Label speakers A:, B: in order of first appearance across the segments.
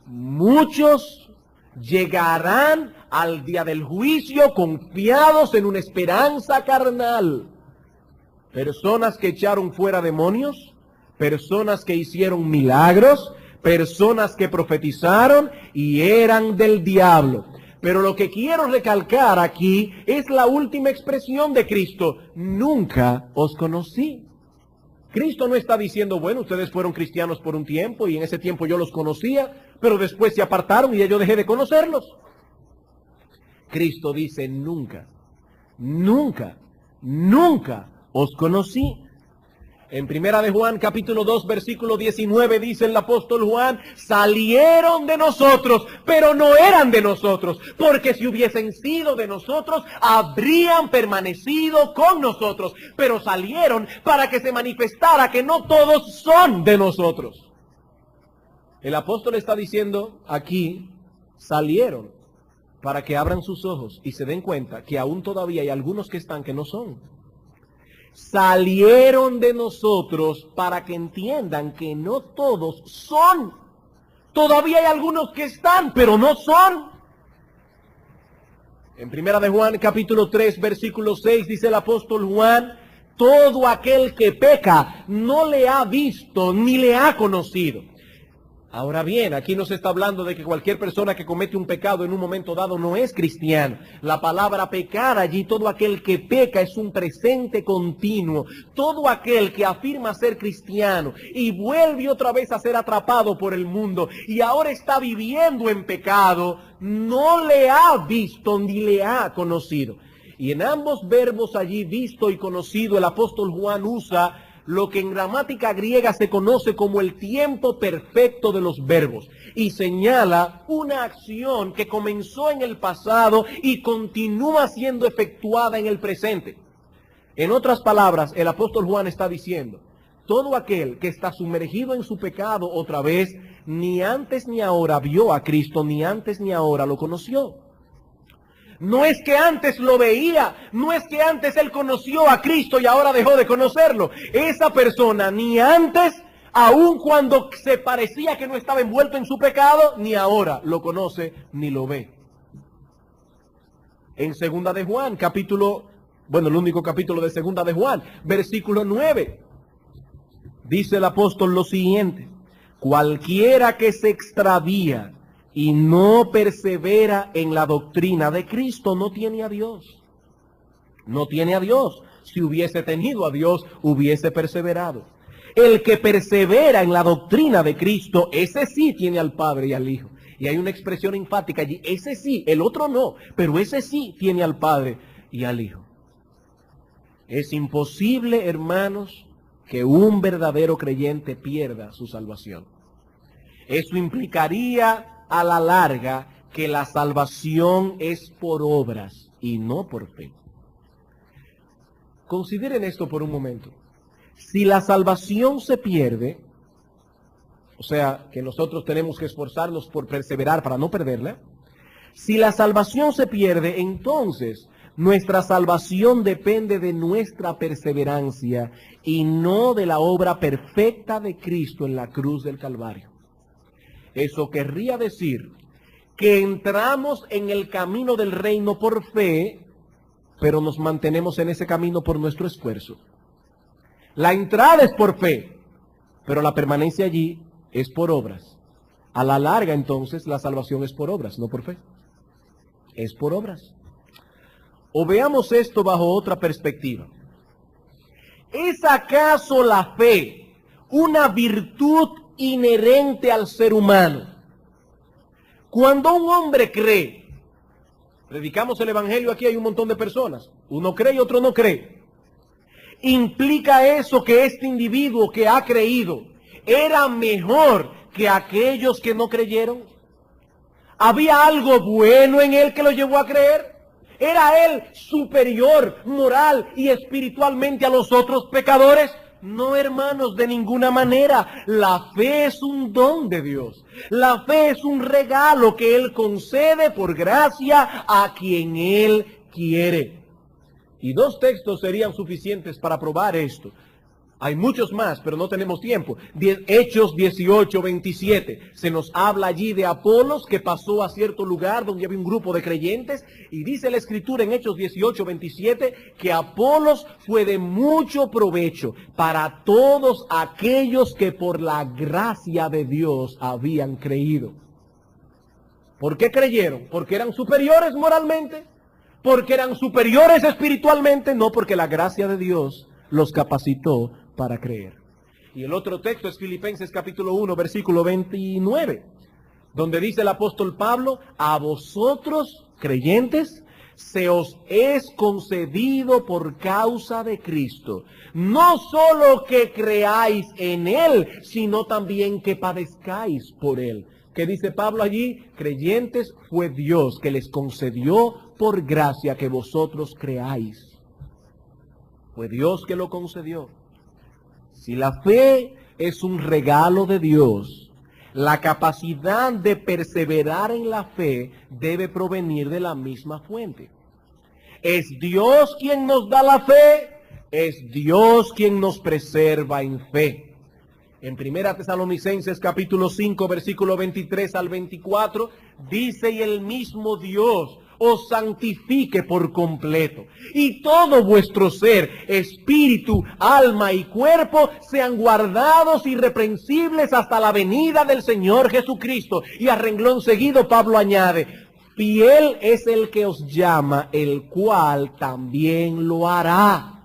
A: muchos llegarán al día del juicio confiados en una esperanza carnal. Personas que echaron fuera demonios, personas que hicieron milagros, personas que profetizaron y eran del diablo. Pero lo que quiero recalcar aquí es la última expresión de Cristo: nunca os conocí. Cristo no está diciendo, bueno, ustedes fueron cristianos por un tiempo y en ese tiempo yo los conocía, pero después se apartaron y ya yo dejé de conocerlos. Cristo dice, nunca, nunca, nunca os conocí. En Primera de Juan, capítulo 2, versículo 19, dice el apóstol Juan, salieron de nosotros, pero no eran de nosotros, porque si hubiesen sido de nosotros, habrían permanecido con nosotros, pero salieron para que se manifestara que no todos son de nosotros. El apóstol está diciendo aquí, salieron para que abran sus ojos y se den cuenta que aún todavía hay algunos que están que no son. Salieron de nosotros para que entiendan que no todos son. Todavía hay algunos que están, pero no son. En Primera de Juan, capítulo 3, versículo 6, dice el apóstol Juan, todo aquel que peca no le ha visto ni le ha conocido. Ahora bien, aquí no se está hablando de que cualquier persona que comete un pecado en un momento dado no es cristiano. La palabra pecar allí, todo aquel que peca es un presente continuo. Todo aquel que afirma ser cristiano y vuelve otra vez a ser atrapado por el mundo y ahora está viviendo en pecado, no le ha visto ni le ha conocido. Y en ambos verbos allí, visto y conocido, el apóstol Juan usa lo que en gramática griega se conoce como el tiempo perfecto de los verbos, y señala una acción que comenzó en el pasado y continúa siendo efectuada en el presente. En otras palabras, el apóstol Juan está diciendo, todo aquel que está sumergido en su pecado otra vez, ni antes ni ahora vio a Cristo, ni antes ni ahora lo conoció. No es que antes lo veía, no es que antes él conoció a Cristo y ahora dejó de conocerlo. Esa persona ni antes, aun cuando se parecía que no estaba envuelto en su pecado, ni ahora lo conoce ni lo ve. En Segunda de Juan, el único capítulo de Segunda de Juan, versículo 9, dice el apóstol lo siguiente: cualquiera que se extravía y no persevera en la doctrina de Cristo, no tiene a Dios. No tiene a Dios. Si hubiese tenido a Dios, hubiese perseverado. El que persevera en la doctrina de Cristo, ese sí tiene al Padre y al Hijo. Y hay una expresión enfática allí, ese sí, el otro no, pero ese sí tiene al Padre y al Hijo. Es imposible, hermanos, que un verdadero creyente pierda su salvación. Eso implicaría a la larga que la salvación es por obras y no por fe. Consideren esto por un momento. Si la salvación se pierde, o sea, que nosotros tenemos que esforzarnos por perseverar para no perderla, si la salvación se pierde, entonces nuestra salvación depende de nuestra perseverancia y no de la obra perfecta de Cristo en la cruz del Calvario. Eso querría decir que entramos en el camino del reino por fe, pero nos mantenemos en ese camino por nuestro esfuerzo. La entrada es por fe, pero la permanencia allí es por obras. A la larga, entonces, la salvación es por obras, no por fe. Es por obras. O veamos esto bajo otra perspectiva. ¿Es acaso la fe una virtud inherente al ser humano? Cuando un hombre cree, predicamos el evangelio, aquí hay un montón de personas, uno cree y otro no cree. ¿Implica eso que este individuo que ha creído era mejor que aquellos que no creyeron? ¿Había algo bueno en él que lo llevó a creer? ¿Era él superior moral y espiritualmente a los otros pecadores? No, hermanos, de ninguna manera. La fe es un don de Dios. La fe es un regalo que Él concede por gracia a quien Él quiere. Y dos textos serían suficientes para probar esto. Hay muchos más, pero no tenemos tiempo. Hechos 18, 27. Se nos habla allí de Apolos, que pasó a cierto lugar donde había un grupo de creyentes. Y dice la Escritura en Hechos 18, 27, que Apolos fue de mucho provecho para todos aquellos que por la gracia de Dios habían creído. ¿Por qué creyeron? ¿Porque eran superiores moralmente? ¿Porque eran superiores espiritualmente? No, porque la gracia de Dios los capacitó para creer. Y el otro texto es Filipenses capítulo 1, versículo 29, donde dice el apóstol Pablo: a vosotros, creyentes, se os es concedido por causa de Cristo, no solo que creáis en Él, sino también que padezcáis por Él. ¿Qué dice Pablo allí? Creyentes, fue Dios que les concedió por gracia que vosotros creáis. Fue Dios que lo concedió. Si la fe es un regalo de Dios, la capacidad de perseverar en la fe debe provenir de la misma fuente. Es Dios quien nos da la fe, es Dios quien nos preserva en fe. En 1 Tesalonicenses capítulo 5, versículo 23 al 24, dice: y el mismo Dios os santifique por completo, y todo vuestro ser, espíritu, alma y cuerpo, sean guardados irreprensibles hasta la venida del Señor Jesucristo. Y a renglón seguido Pablo añade: fiel es el que os llama, el cual también lo hará.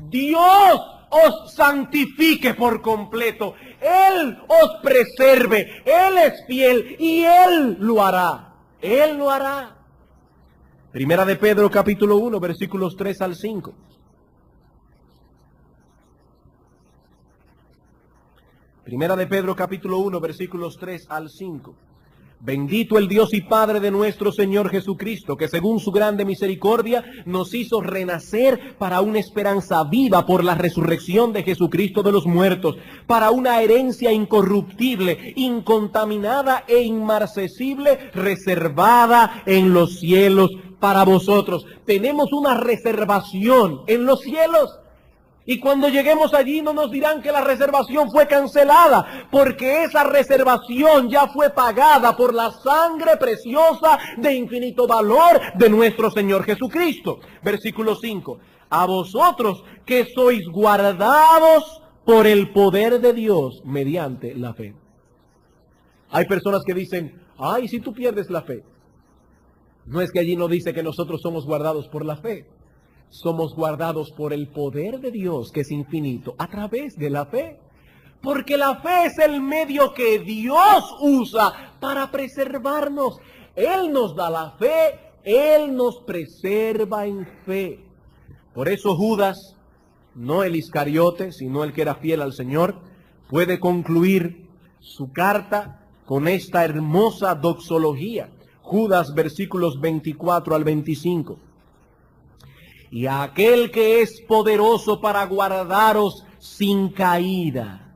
A: Dios os santifique por completo, Él os preserve, Él es fiel y Él lo hará. Él lo hará. Primera de Pedro capítulo 1, versículos 3 al 5. Primera de Pedro capítulo 1, versículos 3 al 5. Bendito el Dios y Padre de nuestro Señor Jesucristo, que según su grande misericordia nos hizo renacer para una esperanza viva por la resurrección de Jesucristo de los muertos, para una herencia incorruptible, incontaminada e inmarcesible, reservada en los cielos para vosotros. Tenemos una reservación en los cielos. Y cuando lleguemos allí no nos dirán que la reservación fue cancelada, porque esa reservación ya fue pagada por la sangre preciosa de infinito valor de nuestro Señor Jesucristo. Versículo 5. A vosotros que sois guardados por el poder de Dios mediante la fe. Hay personas que dicen: ay, si tú pierdes la fe. No, es que allí no dice que nosotros somos guardados por la fe. Somos guardados por el poder de Dios, que es infinito, a través de la fe. Porque la fe es el medio que Dios usa para preservarnos. Él nos da la fe, Él nos preserva en fe. Por eso Judas, no el Iscariote, sino el que era fiel al Señor, puede concluir su carta con esta hermosa doxología. Judas, versículos 24 al 25. Y a aquel que es poderoso para guardaros sin caída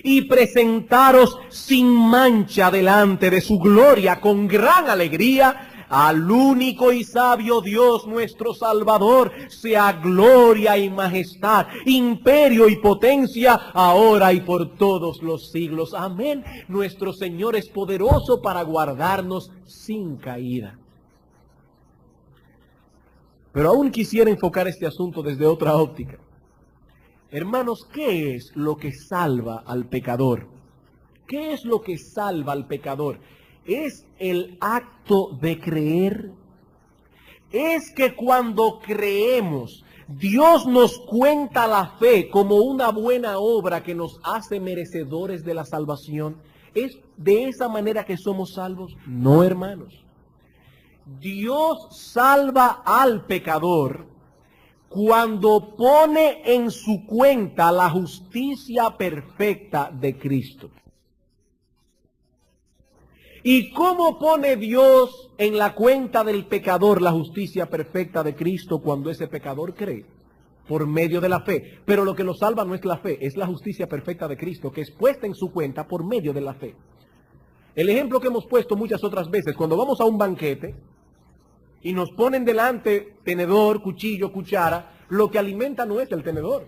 A: y presentaros sin mancha delante de su gloria con gran alegría, al único y sabio Dios nuestro Salvador, sea gloria y majestad, imperio y potencia, ahora y por todos los siglos. Amén. Nuestro Señor es poderoso para guardarnos sin caída. Pero aún quisiera enfocar este asunto desde otra óptica. Hermanos, ¿qué es lo que salva al pecador? ¿Qué es lo que salva al pecador? ¿Es el acto de creer? Es que cuando creemos, Dios nos cuenta la fe como una buena obra que nos hace merecedores de la salvación. ¿Es de esa manera que somos salvos? No, hermanos. Dios salva al pecador cuando pone en su cuenta la justicia perfecta de Cristo. ¿Y cómo pone Dios en la cuenta del pecador la justicia perfecta de Cristo cuando ese pecador cree? Por medio de la fe. Pero lo que lo salva no es la fe, es la justicia perfecta de Cristo, que es puesta en su cuenta por medio de la fe. El ejemplo que hemos puesto muchas otras veces: cuando vamos a un banquete y nos ponen delante tenedor, cuchillo, cuchara, lo que alimenta no es el tenedor.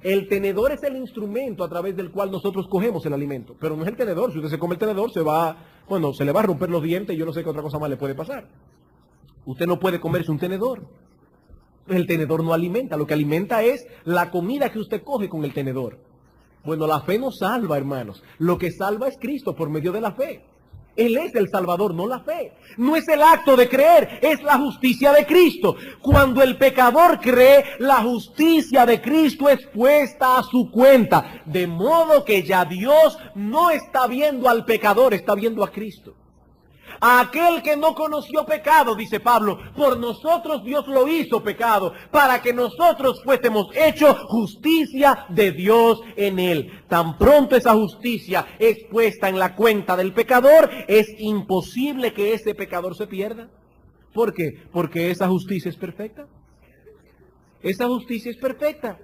A: El tenedor es el instrumento a través del cual nosotros cogemos el alimento, pero no es el tenedor. Si usted se come el tenedor, se le va a romper los dientes y yo no sé qué otra cosa más le puede pasar. Usted no puede comerse un tenedor. El tenedor no alimenta, lo que alimenta es la comida que usted coge con el tenedor. Bueno, la fe no salva, hermanos. Lo que salva es Cristo por medio de la fe. Él es el Salvador, no la fe. No es el acto de creer, es la justicia de Cristo. Cuando el pecador cree, la justicia de Cristo es puesta a su cuenta. De modo que ya Dios no está viendo al pecador, está viendo a Cristo. A aquel que no conoció pecado, dice Pablo, por nosotros Dios lo hizo pecado, para que nosotros fuésemos hechos justicia de Dios en él. Tan pronto esa justicia es puesta en la cuenta del pecador, es imposible que ese pecador se pierda. ¿Por qué? Porque esa justicia es perfecta. Esa justicia es perfecta.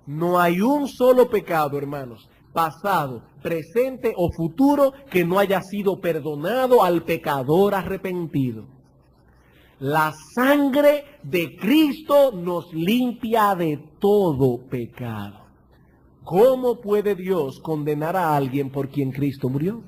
A: No hay un solo pecado, hermanos, pasado, presente o futuro, que no haya sido perdonado al pecador arrepentido. La sangre de Cristo nos limpia de todo pecado. ¿Cómo puede Dios condenar a alguien por quien Cristo murió?